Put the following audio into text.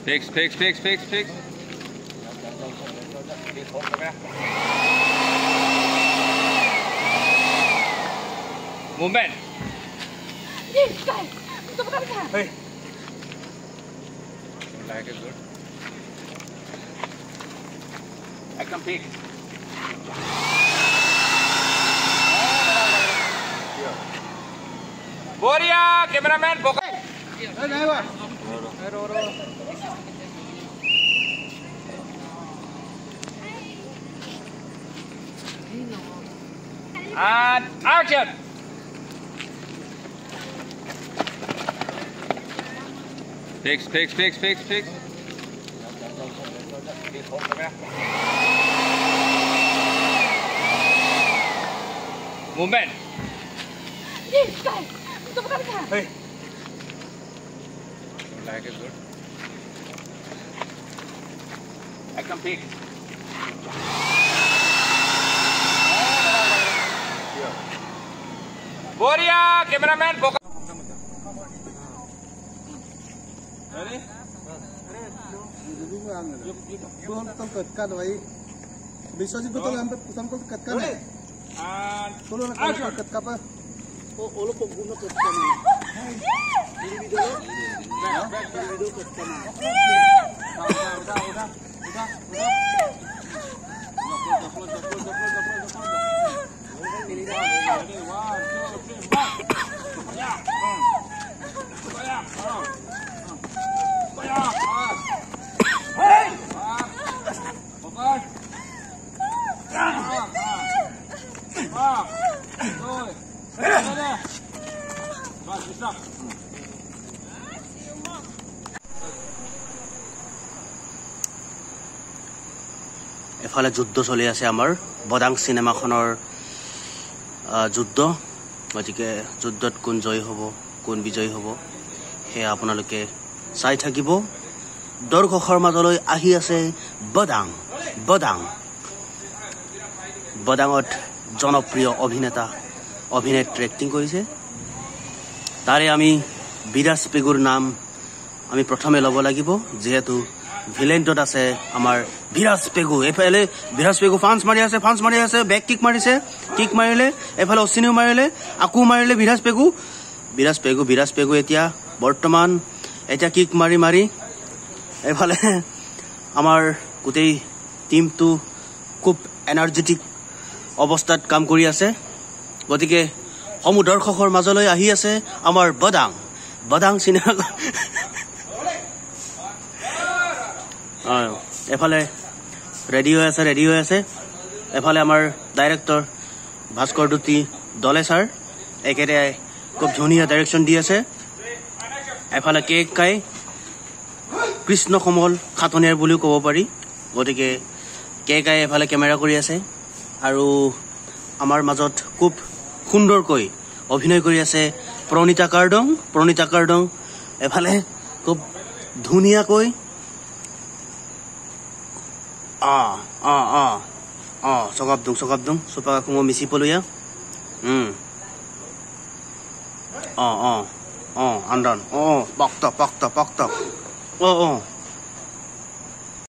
Fix. Movement. Hey. Like it good. I can pick. Boria, cameraman, focus. And action. Fix. Movement. Hey. Like it good. I can pick. Boria, cameraman, focus. Ready? Tolong ketkan wai. Bisa sih betul hampir tolong ketkan ya. Tolong ketkan apa? Oh, lo pengguna ketkan. Ini video. Back video ketkan. Udah. Ini dah. Ready, 1, 2, 3, 4. Ya. Hey! Focus. এফালে যুদ্ধ চলি আছে আমাৰ বদাং সিনেমাখনৰ যুদ্ধ গতিকে যুদ্ধত কোন জয় হ'ব কোন বিজয় হ'ব হে আপোনালোকে চাই থাকিব দৰ্শকৰ মাজলৈ আহি আছে বদাঙত জনপ্ৰিয় অভিনেত্ৰী এক্টিং কৰিছে তাৰে আমি বিৰাজ পেগুৰ নাম আমি প্ৰথমে ল'ব লাগিব যেহেতু ভিলেন্টত আছে আমাৰ বিৰাজ পেগু এফালে বিৰাজ পেগু ফান্স মাৰি আছে বেক কিক মাৰিলে এফালে অচিনিও মাৰিলে আকু মাৰিলে বিৰাজ পেগু এতিয়া বৰ্তমান এটা কিক মাৰি এফালে আমাৰ গোটেই টিমটো খুব এনাৰ্জেটিক অৱস্থাত কাম কৰি আছে গতিকে সমূহ দৰ্শকৰ মাজলৈ আহি আছে আমাৰ বদাং সিনেমা এফালে ৰেডি হৈ আছে এফালে আমাৰ ডাইৰেক্টৰ ভাস্কৰ দুতি দলে ছাৰ একেৰে খুব ধুনীয়া ডাইৰেকশ্যন দি আছে এফালে কেক কাই কৃষ্ণ কমল খাতনিয়াৰ বুলিও ক'ব পাৰি গতিকে কেক কাই এফালে কেমেৰা কৰি আছে আৰু আমাৰ মাজত খুব সুন্দৰকৈ অভিনয় কৰি আছে প্ৰণীতা কাৰ্ডং এফালে খুব ধুনীয়াকৈ চকাবদুং চোপা কুঙ মিচি পলুয়া আন্দান পক্ত